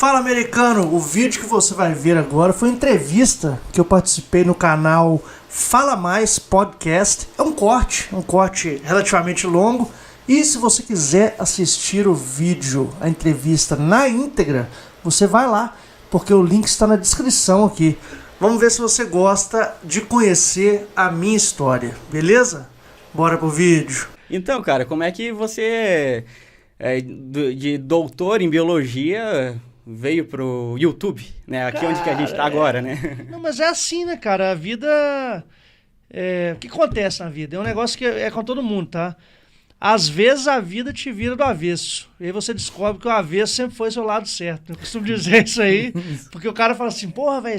Fala, americano! O vídeo que você vai ver agora foi uma entrevista que eu participei no canal Fala Mais Podcast. É um corte relativamente longo. E se você quiser assistir o vídeo, a entrevista na íntegra, você vai lá, porque o link está na descrição aqui. Vamos ver se você gosta de conhecer a minha história, beleza? Bora pro vídeo. Então, cara, como é que você, de doutor em biologia, veio pro YouTube, né? Aqui onde que a gente tá agora, né? Não, mas é assim, né, cara? A vida... o que acontece na vida? É um negócio que é com todo mundo, tá? Às vezes a vida te vira do avesso. E aí você descobre que o avesso sempre foi seu lado certo. Eu costumo dizer isso aí, porque o cara fala assim, porra, velho,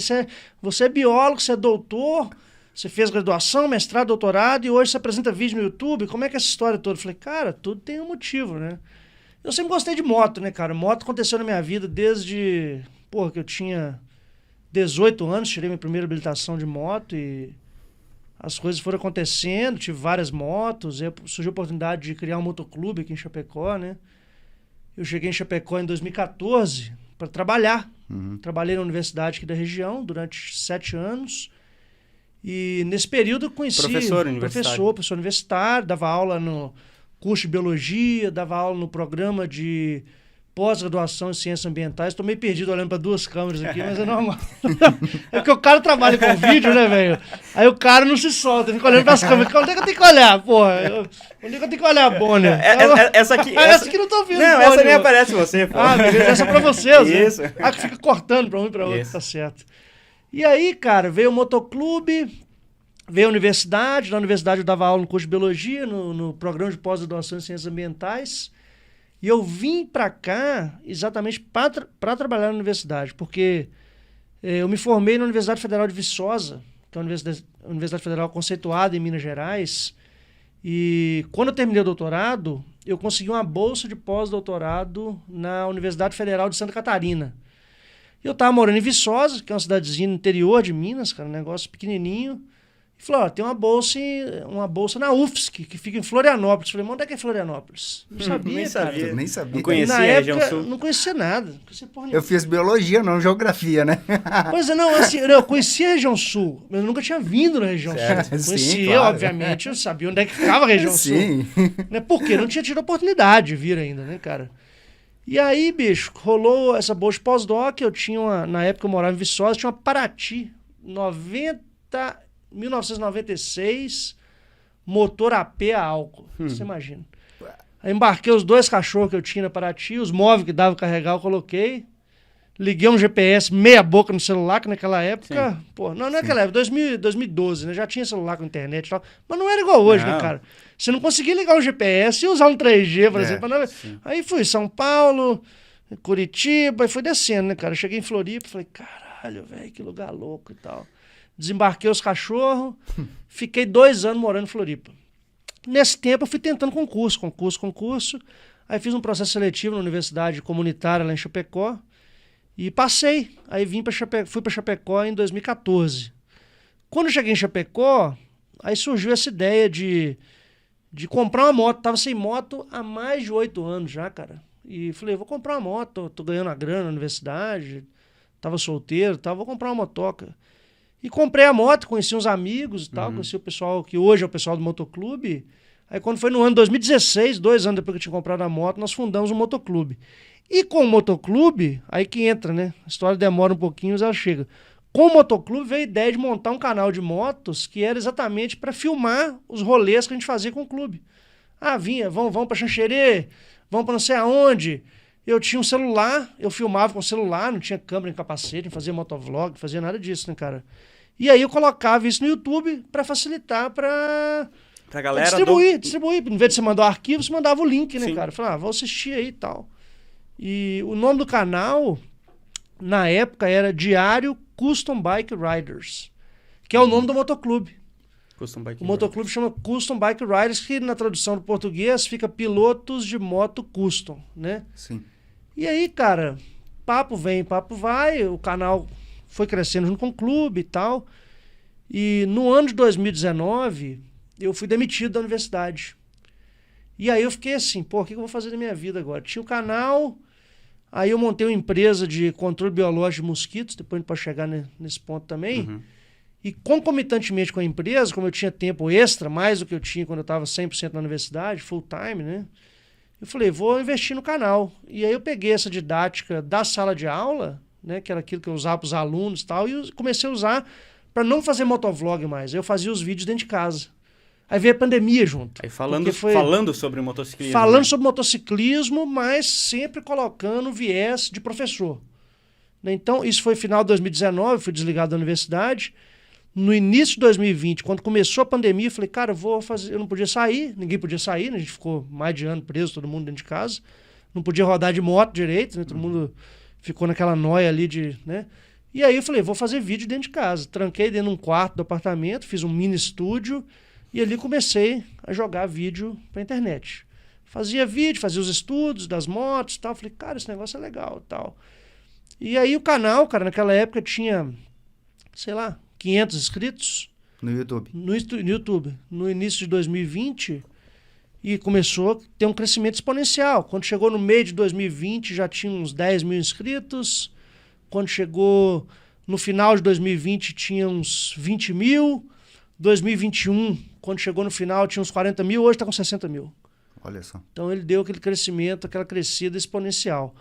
você é biólogo, você é doutor, você fez graduação, mestrado, doutorado, e hoje você apresenta vídeo no YouTube. Como é que é essa história toda? Eu falei, cara, tudo tem um motivo, né? Eu sempre gostei de moto, né, cara? Moto aconteceu na minha vida desde, que eu tinha 18 anos, tirei minha primeira habilitação de moto e... as coisas foram acontecendo, tive várias motos, surgiu a oportunidade de criar um motoclube aqui em Chapecó, né? Eu cheguei em Chapecó em 2014 para trabalhar. Trabalhei na universidade aqui da região durante 7 anos. E nesse período eu conheci... Professor universitário, dava aula no curso de biologia, dava aula no programa de pós-graduação em ciências ambientais. Estou meio perdido olhando para duas câmeras aqui, mas é normal. É porque o cara trabalha com vídeo, né, velho? Aí o cara não se solta, fica olhando para as câmeras. Onde é que eu tenho que olhar, porra? Onde é que eu tenho que olhar, Bonner? Essa aqui... Essa aqui não tô vendo. Não, essa nem aparece você, pô. Ah, beleza, essa é para vocês. Isso. Né? Ah, que fica cortando para um e para outro, tá certo. E aí, cara, veio o motoclube, veio a universidade. Na universidade eu dava aula no curso de biologia, no programa de pós-graduação em ciências ambientais. E eu vim para cá exatamente para trabalhar na universidade, porque eu me formei na Universidade Federal de Viçosa, que é uma universidade federal conceituada em Minas Gerais. E quando eu terminei o doutorado, eu consegui uma bolsa de pós-doutorado na Universidade Federal de Santa Catarina. Eu estava morando em Viçosa, que é uma cidadezinha no interior de Minas, cara, um negócio pequenininho. E falou, tem uma bolsa na UFSC, que fica em Florianópolis. Falei, mas onde é que é Florianópolis? Não sabia, Nem sabia. Não conhecia na a época, região sul? Não conhecia nada. Eu fiz biologia, não geografia, né? Pois é, não, assim, eu conhecia a região sul, mas eu nunca tinha vindo na região sul. Sim, Conhecia, claro. obviamente, eu sabia onde é que ficava a região sul. Né? Por quê? Não tinha tido a oportunidade de vir ainda, né, cara? E aí, bicho, rolou essa bolsa de pós-doc, na época eu morava em Viçosa, tinha uma Paraty 1996, motor AP a álcool. Você imagina. Aí embarquei os 2 cachorros que eu tinha na Paraty, os móveis que dava pra carregar eu coloquei. Liguei um GPS meia boca no celular, que naquela época... Sim. Pô, não naquela época, 2012, né? Já tinha celular com internet e tal. Mas não era igual hoje, né, cara? Você não conseguia ligar um GPS e usar um 3G, por exemplo. Aí fui São Paulo, Curitiba, e fui descendo, né, cara? Cheguei em Floripa, falei, caralho, velho, que lugar louco e tal. Desembarquei os cachorros, fiquei 2 anos morando em Floripa. Nesse tempo eu fui tentando concurso. Aí fiz um processo seletivo na universidade comunitária lá em Chapecó e passei. Aí fui para Chapecó em 2014. Quando eu cheguei em Chapecó, aí surgiu essa ideia de comprar uma moto. Tava sem moto há mais de 8 anos já, cara. E falei, vou comprar uma moto, tô ganhando a grana na universidade, tava solteiro, vou comprar uma motoca. E comprei a moto, conheci uns amigos e tal, conheci o pessoal que hoje é o pessoal do motoclube. Aí quando foi no ano 2016, 2 anos depois que eu tinha comprado a moto, nós fundamos um motoclube. E com o motoclube, aí que entra, né? A história demora um pouquinho, mas ela chega. Com o motoclube veio a ideia de montar um canal de motos que era exatamente para filmar os rolês que a gente fazia com o clube. Ah, vamos para Xanxerê, vamos para não sei aonde. Eu tinha um celular, eu filmava com o celular, não tinha câmera em capacete, não fazia motovlog, não fazia nada disso, né, cara? E aí eu colocava isso no YouTube para facilitar pra galera distribuir. Em vez de você mandar o arquivo, você mandava o link, né, cara? Eu falava, vou assistir aí e tal. E o nome do canal, na época, era Diário Custom Bike Riders, que é o nome do motoclube. O motoclube chama Custom Bike Riders, que na tradução do português fica pilotos de moto custom, né? Sim. E aí, cara, papo vem, papo vai, o canal foi crescendo junto com o clube e tal. E no ano de 2019, eu fui demitido da universidade. E aí eu fiquei assim, o que eu vou fazer da minha vida agora? Tinha o canal, Aí eu montei uma empresa de controle biológico de mosquitos, depois a gente pode chegar nesse ponto também. Uhum. E concomitantemente com a empresa, como eu tinha tempo extra, mais do que eu tinha quando eu estava 100% na universidade, full time, né? Eu falei, vou investir no canal. E aí eu peguei essa didática da sala de aula, né, que era aquilo que eu usava para os alunos e tal, e eu comecei a usar para não fazer motovlog mais. Eu fazia os vídeos dentro de casa. Aí veio a pandemia junto. Aí falando sobre motociclismo. Falando né? sobre motociclismo, mas sempre colocando viés de professor. Então, isso foi final de 2019, fui desligado da universidade. No início de 2020, quando começou a pandemia, eu falei, cara, eu não podia sair, ninguém podia sair, né? A gente ficou mais de ano preso, todo mundo dentro de casa. Não podia rodar de moto direito, né? Todo mundo ficou naquela noia ali de, né? E aí eu falei, vou fazer vídeo dentro de casa. Tranquei dentro de um quarto do apartamento, fiz um mini estúdio e ali comecei a jogar vídeo pra internet. Fazia vídeo, fazia os estudos das motos e tal. Falei, cara, esse negócio é legal e tal. E aí o canal, cara, naquela época tinha, sei lá, 500 inscritos. No YouTube. No YouTube. No início de 2020, e começou a ter um crescimento exponencial. Quando chegou no meio de 2020, já tinha uns 10 mil inscritos. Quando chegou no final de 2020, tinha uns 20 mil. 2021, quando chegou no final, tinha uns 40 mil. Hoje está com 60 mil. Olha só. Então ele deu aquele crescimento, aquela crescida exponencial.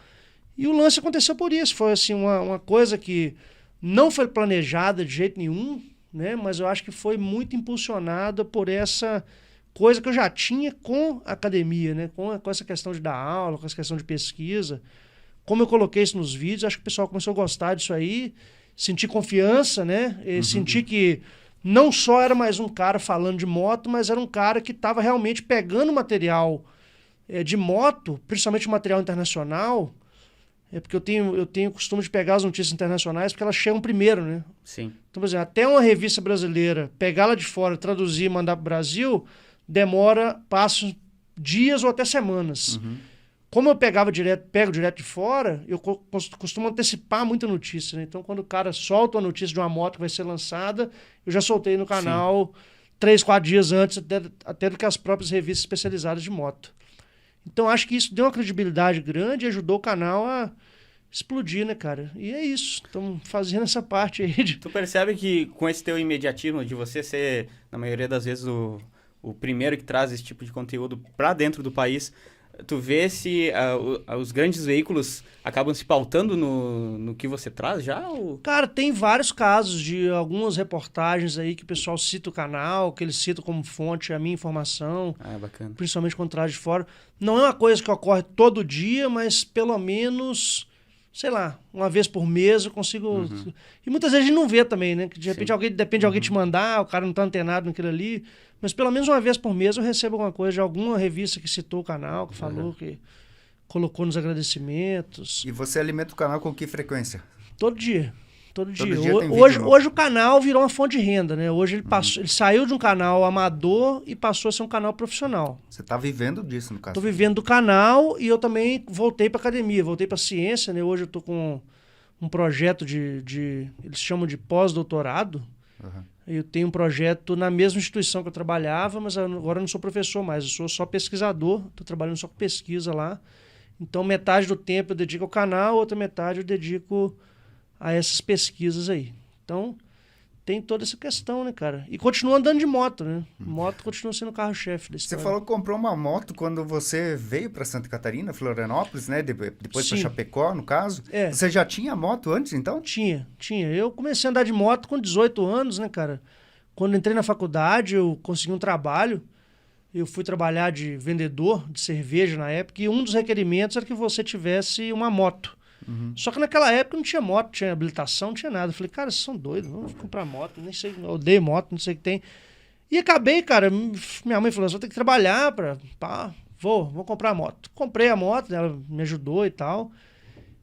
E o lance aconteceu por isso. Foi assim, uma coisa que não foi planejada de jeito nenhum, né? Mas eu acho que foi muito impulsionada por essa coisa que eu já tinha com a academia, né? Com essa questão de dar aula, com essa questão de pesquisa. Como eu coloquei isso nos vídeos, acho que o pessoal começou a gostar disso aí, sentir confiança, né? E sentir que não só era mais um cara falando de moto, mas era um cara que estava realmente pegando material de moto, principalmente material internacional. É porque eu tenho o costume de pegar as notícias internacionais porque elas chegam primeiro, né? Sim. Então, por exemplo, até uma revista brasileira pegá-la de fora, traduzir e mandar para o Brasil, passa dias ou até semanas. Como eu pego direto de fora, eu costumo antecipar muita notícia, né? Então, quando o cara solta a notícia de uma moto que vai ser lançada, eu já soltei no canal 3, 4 dias antes, até do que as próprias revistas especializadas de moto. Então, acho que isso deu uma credibilidade grande e ajudou o canal a explodir, né, cara? E é isso. Estamos fazendo essa parte aí. Tu percebe que com esse teu imediatismo de você ser, na maioria das vezes, o primeiro que traz esse tipo de conteúdo para dentro do país, tu vê se os grandes veículos acabam se pautando no que você traz já? Ou... Cara, tem vários casos de algumas reportagens aí que o pessoal cita o canal, que eles citam como fonte a minha informação. Ah, bacana. Principalmente quando traz de fora. Não é uma coisa que ocorre todo dia, mas pelo menos, sei lá, uma vez por mês eu consigo... E muitas vezes a gente não vê também, né? Que de repente depende de alguém te mandar, o cara não tá antenado naquilo ali. Mas pelo menos uma vez por mês eu recebo alguma coisa de alguma revista que citou o canal, que falou, que colocou nos agradecimentos. E você alimenta o canal com que frequência? Todo dia. Todo dia. Tem Hoje o canal virou uma fonte de renda, né? Hoje ele saiu de um canal amador e passou a ser um canal profissional. Você está vivendo disso, no caso? Estou vivendo do canal e eu também voltei para academia, voltei para ciência, né? Hoje eu estou com um projeto eles chamam de pós-doutorado. Eu tenho um projeto na mesma instituição que eu trabalhava, mas agora eu não sou professor mais, eu sou só pesquisador, estou trabalhando só com pesquisa lá. Então, metade do tempo eu dedico ao canal, outra metade eu dedico a essas pesquisas aí. Então, tem toda essa questão, né, cara? E continua andando de moto, né? Moto continua sendo o carro-chefe da história. Você falou que comprou uma moto quando você veio para Santa Catarina, Florianópolis, né? Depois para Chapecó, no caso. É. Você já tinha moto antes, então? Tinha. Eu comecei a andar de moto com 18 anos, né, cara? Quando entrei na faculdade, eu consegui um trabalho. Eu fui trabalhar de vendedor de cerveja na época e um dos requerimentos era que você tivesse uma moto. Só que naquela época não tinha moto, não tinha habilitação, não tinha nada. Eu falei, cara, vocês são doidos, vamos comprar moto, nem sei, eu odeio moto, não sei o que tem. E acabei, cara, minha mãe falou, você vai ter que trabalhar vou comprar a moto. Comprei a moto, ela me ajudou e tal.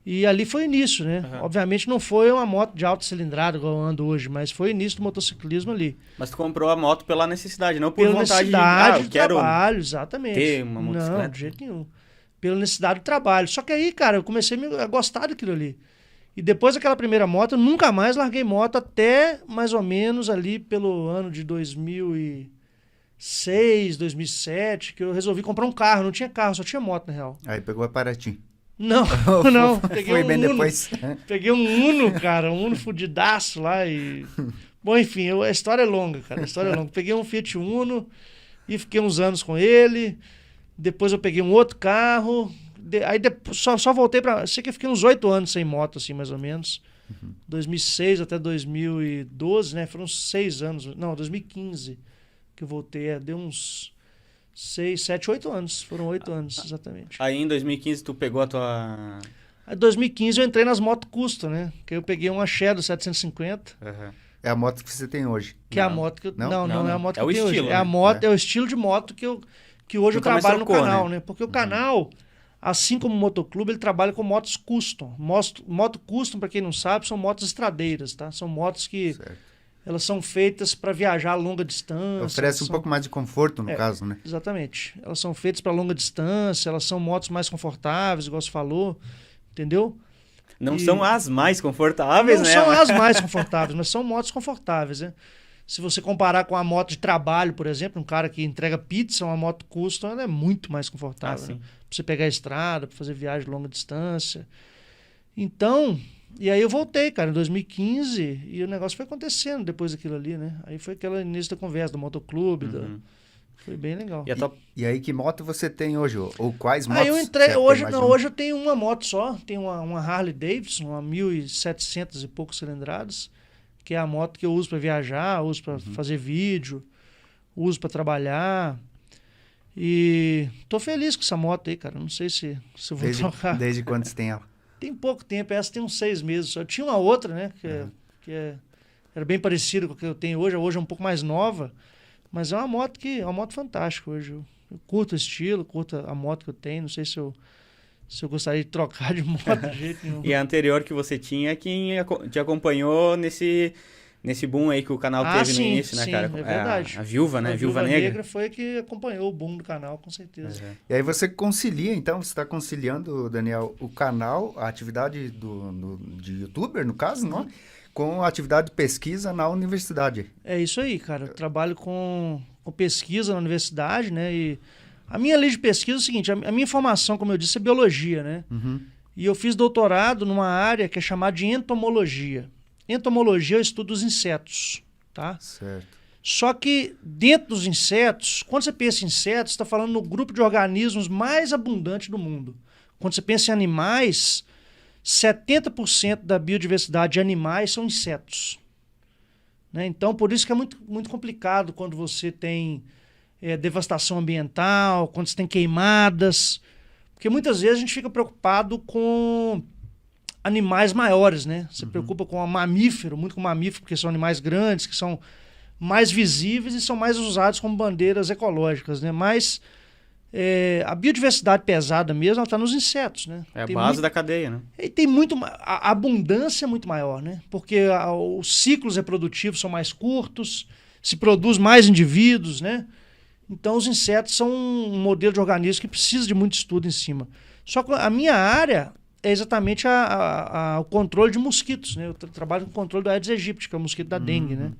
E ali foi o início, né? Obviamente não foi uma moto de alta cilindrada igual eu ando hoje, mas foi o início do motociclismo ali. Mas tu comprou a moto pela necessidade, não por pela vontade necessidade de... do trabalho, exatamente. Ter uma motocicleta. Não, de jeito nenhum. Pela necessidade do trabalho. Só que aí, cara, eu comecei a gostar daquilo ali. E depois daquela primeira moto, eu nunca mais larguei moto até mais ou menos ali pelo ano de 2006, 2007, que eu resolvi comprar um carro. Não tinha carro, só tinha moto, na real. Aí pegou a Paraty. Não, não. Foi bem depois. Peguei um Uno, cara, um Uno fudidaço lá e... Bom, enfim, a história é longa, cara, a história é longa. Peguei um Fiat Uno e fiquei uns anos com ele. Depois eu peguei um outro carro. Aí só voltei pra... Sei que eu fiquei uns 8 anos sem moto, assim, mais ou menos. 2006 até 2012, né? Foram 6 anos. Não, 2015 que eu voltei. Deu uns 6, 7, 8 anos. Foram 8 anos, exatamente. Aí em 2015 tu pegou a tua... Aí em 2015 eu entrei nas motos custom, né? Que eu peguei uma Shadow 750. Uhum. É a moto que você tem hoje. Que é a moto que eu... Não é a moto que eu tenho hoje. Né? É a moto, é o estilo de moto que hoje eu trabalho no canal, né? Porque o canal, assim como o Motoclube, ele trabalha com motos custom. Moto custom, para quem não sabe, são motos estradeiras, tá? São motos que elas são feitas para viajar a longa distância. Oferece um pouco mais de conforto, no caso, né? Exatamente. Elas são feitas para longa distância, elas são motos mais confortáveis, igual você falou, entendeu? Não são as mais confortáveis, né? Não são as mais confortáveis, mas são motos confortáveis, né? Se você comparar com a moto de trabalho, por exemplo, um cara que entrega pizza, uma moto custom, ela é muito mais confortável. Né? Pra você pegar a estrada, pra fazer viagem de longa distância. Então, e aí eu voltei, cara, em 2015, e o negócio foi acontecendo depois daquilo ali, né? Aí foi aquele início da conversa, do Motoclube, foi bem legal. E aí, que moto você tem hoje? Ou quais motos? Aí eu entrei, hoje eu tenho uma moto só, tenho uma Harley Davidson, uma 1.700 e poucos cilindradas, que é a moto que eu uso para viajar, uso para fazer vídeo, uso para trabalhar. E tô feliz com essa moto aí, cara. Não sei se eu vou trocar. Desde quando você tem ela? Tem pouco tempo, essa tem uns 6 meses só. Eu tinha uma outra, né, era bem parecida com a que eu tenho hoje. Hoje é um pouco mais nova, mas é uma moto fantástica hoje. Eu curto o estilo, curto a moto que eu tenho. Não sei se eu gostaria de trocar de moto de jeito nenhum. E a anterior que você tinha, quem te acompanhou nesse boom aí que o canal teve no início, né, cara? É verdade. A Viúva, né? A Viúva Negra foi que acompanhou o boom do canal, com certeza. E aí você concilia, então, você está conciliando, Daniel, o canal, a atividade de youtuber, no caso, não? Com a atividade de pesquisa na universidade. É isso aí, cara. Eu trabalho com pesquisa na universidade, né? E a minha linha de pesquisa é o seguinte, a minha formação, como eu disse, é biologia, né? E eu fiz doutorado numa área que é chamada de entomologia. Entomologia é o estudo dos insetos, tá? Certo. Só que dentro dos insetos, quando você pensa em insetos, você está falando no grupo de organismos mais abundante do mundo. Quando você pensa em animais, 70% da biodiversidade de animais são insetos. Né? Então, por isso que é muito, muito complicado quando você tem devastação ambiental, quando você tem queimadas, porque muitas vezes a gente fica preocupado com animais maiores, né? Você preocupa com muito com mamífero, porque são animais grandes, que são mais visíveis e são mais usados como bandeiras ecológicas, né? Mas a biodiversidade pesada mesmo, ela está nos insetos, né? É a base da cadeia, né? E tem a abundância é muito maior, né? Porque os ciclos reprodutivos são mais curtos, se produz mais indivíduos, né? Então, os insetos são um modelo de organismo que precisa de muito estudo em cima. Só que a minha área é exatamente o controle de mosquitos, né? Eu trabalho com o controle do Aedes aegypti, que é o mosquito da dengue, né?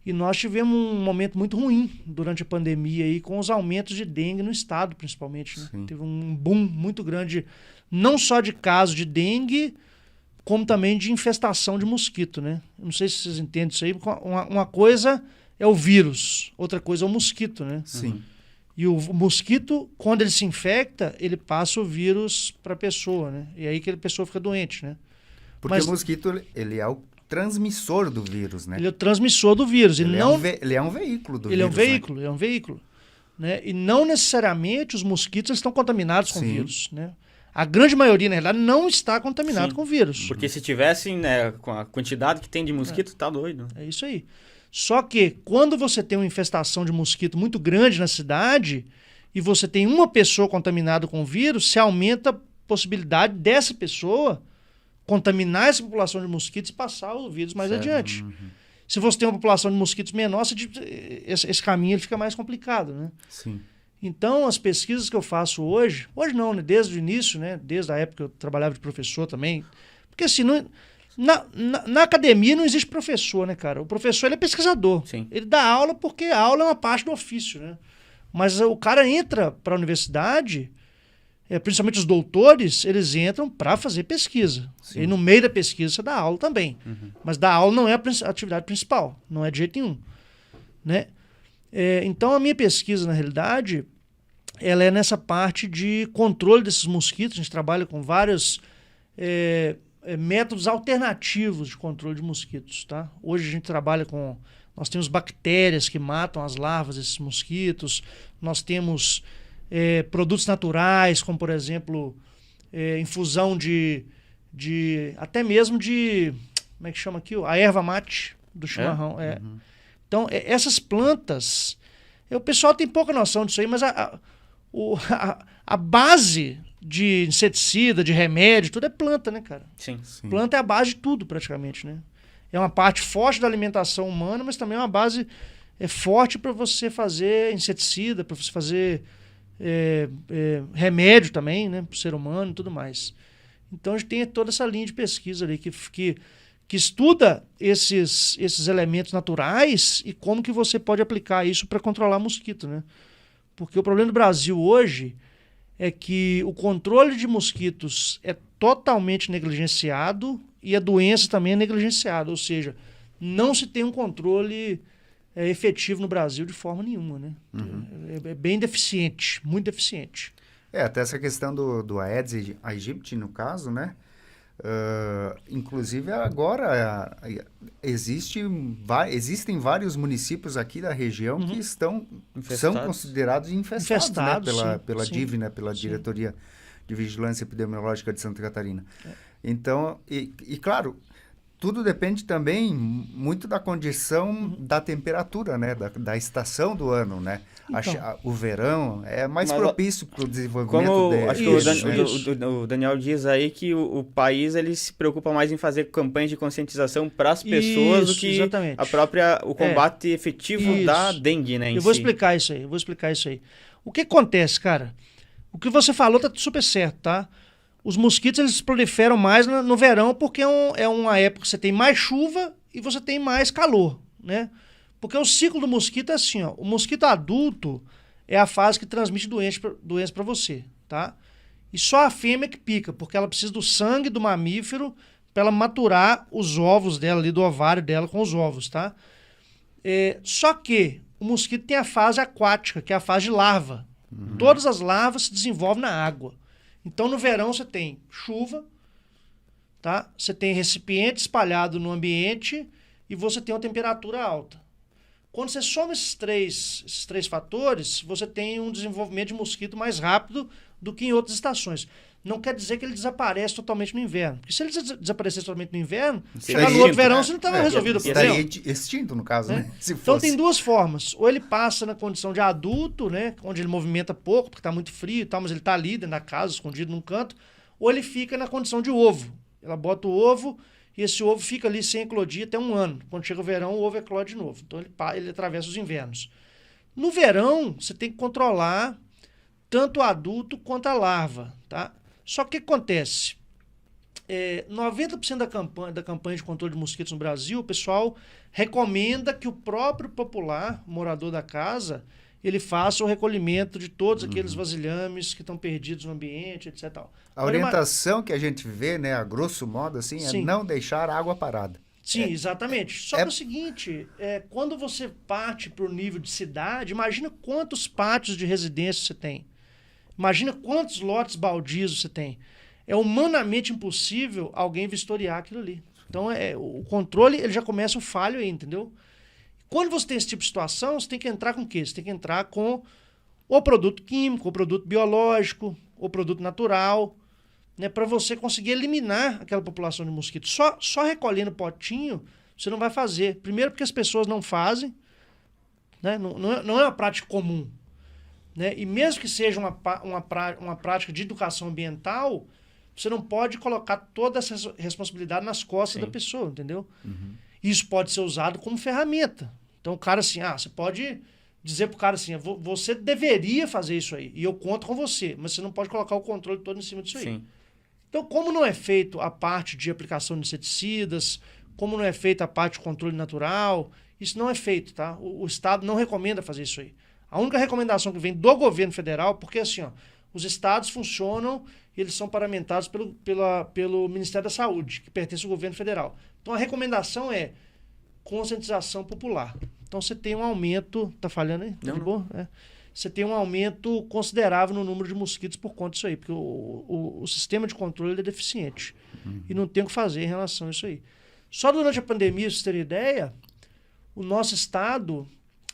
E nós tivemos um momento muito ruim durante a pandemia aí, com os aumentos de dengue no estado, principalmente, né? Teve um boom muito grande, não só de casos de dengue, como também de infestação de mosquito, né? Não sei se vocês entendem isso aí. Uma coisa é o vírus, outra coisa é o mosquito, né? Sim. E o mosquito, quando ele se infecta, ele passa o vírus para a pessoa, né? E aí que a pessoa fica doente, né? Porque o mosquito, ele é o transmissor do vírus, né? Ele é o transmissor do vírus. Ele é um veículo do vírus. Ele é um veículo, né? É um veículo. Né? E não necessariamente os mosquitos estão contaminados com vírus, né? A grande maioria, na realidade, não está contaminado com vírus. Porque se tivessem, né, com a quantidade que tem de mosquito, tá doido. É isso aí. Só que quando você tem uma infestação de mosquito muito grande na cidade e você tem uma pessoa contaminada com o vírus, se aumenta a possibilidade dessa pessoa contaminar essa população de mosquitos e passar o vírus mais adiante. Se você tem uma população de mosquitos menor, esse caminho ele fica mais complicado, né? Sim. Então, as pesquisas que eu faço hoje não, né? Desde o início, né? Desde a época que eu trabalhava de professor também, porque assim, na academia não existe professor, né, cara? O professor ele é pesquisador. Sim. Ele dá aula porque a aula é uma parte do ofício, né? Mas o cara entra para a universidade principalmente os doutores, eles entram para fazer pesquisa. Sim. E no meio da pesquisa você dá aula também. Mas dar aula não é a atividade principal, não é de jeito nenhum. Né? Então a minha pesquisa, na realidade, ela é nessa parte de controle desses mosquitos. A gente trabalha com vários métodos alternativos de controle de mosquitos. Tá? Hoje a gente trabalha com... Nós temos bactérias que matam as larvas desses mosquitos. Nós temos produtos naturais, como, por exemplo, infusão até mesmo de... Como é que chama aqui? A erva mate do chimarrão. Então, essas plantas... O pessoal tem pouca noção disso aí, mas a base de inseticida, de remédio, tudo é planta, né, cara? Sim. Planta é a base de tudo, praticamente, né? É uma parte forte da alimentação humana, mas também é uma base forte para você fazer inseticida, para você fazer remédio também, né, para o ser humano e tudo mais. Então a gente tem toda essa linha de pesquisa ali que estuda esses elementos naturais e como que você pode aplicar isso para controlar mosquito, né? Porque o problema do Brasil hoje é que o controle de mosquitos é totalmente negligenciado e a doença também é negligenciada, ou seja, não se tem um controle efetivo no Brasil de forma nenhuma, né? É bem deficiente, muito deficiente. Até essa questão do Aedes aegypti, no caso, né? Inclusive agora existem vários municípios aqui da região que são considerados infestados, né? Pela DIV, né? Pela Diretoria de Vigilância Epidemiológica de Santa Catarina. Então, claro, tudo depende também muito da condição da temperatura, né? Da estação do ano, né? Então, O verão é mais propício para o desenvolvimento dele. Acho que o Daniel diz aí que o país ele se preocupa mais em fazer campanhas de conscientização para as pessoas do que o combate efetivo da dengue, né? Eu vou explicar isso aí. O que acontece, cara? O que você falou tá super certo, tá? Os mosquitos eles proliferam mais no verão porque é uma época que você tem mais chuva e você tem mais calor, né? Porque o ciclo do mosquito é assim, ó. O mosquito adulto é a fase que transmite doença para você, tá? E só a fêmea que pica, porque ela precisa do sangue do mamífero para ela maturar os ovos dela ali, do ovário dela com os ovos, tá? Só que o mosquito tem a fase aquática, que é a fase de larva. Todas as larvas se desenvolvem na água. Então, no verão, você tem chuva, tá? Você tem recipiente espalhado no ambiente e você tem uma temperatura alta. Quando você soma esses três fatores, você tem um desenvolvimento de mosquito mais rápido do que em outras estações. Não quer dizer que ele desaparece totalmente no inverno. Porque se ele desaparecesse totalmente no inverno, chegar no outro verão, você não estava resolvido o problema. Estaria extinto, no caso, né? Então tem duas formas. Ou ele passa na condição de adulto, né? Onde ele movimenta pouco, porque está muito frio e tal, mas ele está ali dentro da casa, escondido num canto. Ou ele fica na condição de ovo. Ela bota o ovo e esse ovo fica ali sem eclodir até 1 ano. Quando chega o verão, o ovo eclode de novo. Então ele atravessa os invernos. No verão, você tem que controlar tanto o adulto quanto a larva, tá? Só que o que acontece? 90% da campanha de controle de mosquitos no Brasil, o pessoal recomenda que o próprio popular, morador da casa, ele faça o recolhimento de todos aqueles vasilhames que estão perdidos no ambiente, etc. A orientação que a gente vê, né, a grosso modo, assim, é não deixar a água parada. Sim, exatamente. Só que é o seguinte, quando você parte para o nível de cidade, imagina quantos pátios de residência você tem. Imagina quantos lotes baldios você tem. É humanamente impossível alguém vistoriar aquilo ali. Então, o controle ele já começa o falho aí, entendeu? Quando você tem esse tipo de situação, você tem que entrar com o quê? Você tem que entrar com o produto químico, o produto biológico, o produto natural, né, para você conseguir eliminar aquela população de mosquitos. Só recolhendo potinho, você não vai fazer. Primeiro porque as pessoas não fazem, né? Não é uma prática comum. Né? E mesmo que seja uma prática de educação ambiental, você não pode colocar toda essa responsabilidade nas costas da pessoa, entendeu? Isso pode ser usado como ferramenta. Então o cara assim, você pode dizer pro cara assim, você deveria fazer isso aí, e eu conto com você, mas você não pode colocar o controle todo em cima disso aí. Sim. Então, como não é feito a parte de aplicação de inseticidas, como não é feita a parte de controle natural, isso não é feito, tá? O Estado não recomenda fazer isso aí. A única recomendação que vem do governo federal, porque assim, ó, Os estados funcionam e eles são paramentados pelo Ministério da Saúde, que pertence ao governo federal. Então, a recomendação é conscientização popular. Então, você tem um aumento... Tá falhando aí? Tá de boa? É. Você tem um aumento considerável no número de mosquitos por conta disso aí, porque o sistema de controle é deficiente. E não tem o que fazer em relação a isso aí. Só durante a pandemia, pra vocês terem ideia, o nosso estado,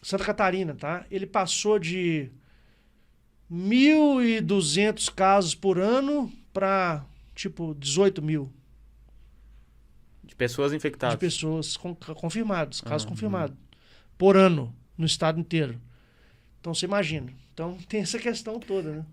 Santa Catarina, tá? Ele passou de 1.200 casos por ano para, tipo, 18 mil. De pessoas infectadas. De pessoas confirmadas, casos confirmados. Por ano, no estado inteiro. Então, você imagina. Então, tem essa questão toda, né?